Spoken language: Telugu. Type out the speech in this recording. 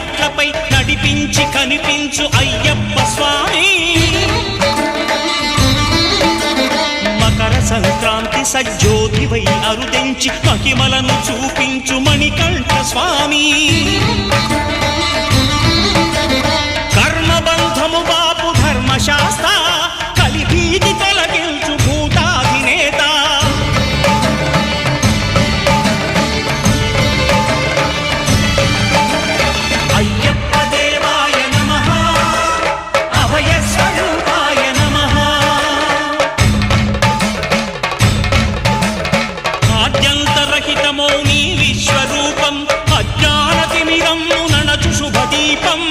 మెట్లపై నడిపించి కనిపించు అయ్యప్ప స్వామి మకర సంక్రాంతి సజ్జోతివై అరుదెంచి మహిమలను చూపించు మణికంఠ స్వామి కర్మబంధము బాపు ధర్మశాస్త్ర కలిభీతి తొలగించు భూతాధినేత అయ్యప్ప దేవాయ నమః అభయ స్వరూపాయ నమః ఆద్యంతరహితమో నీ విశ్వరూపం అజ్ఞానతిమిరము నణచు శుభదీపం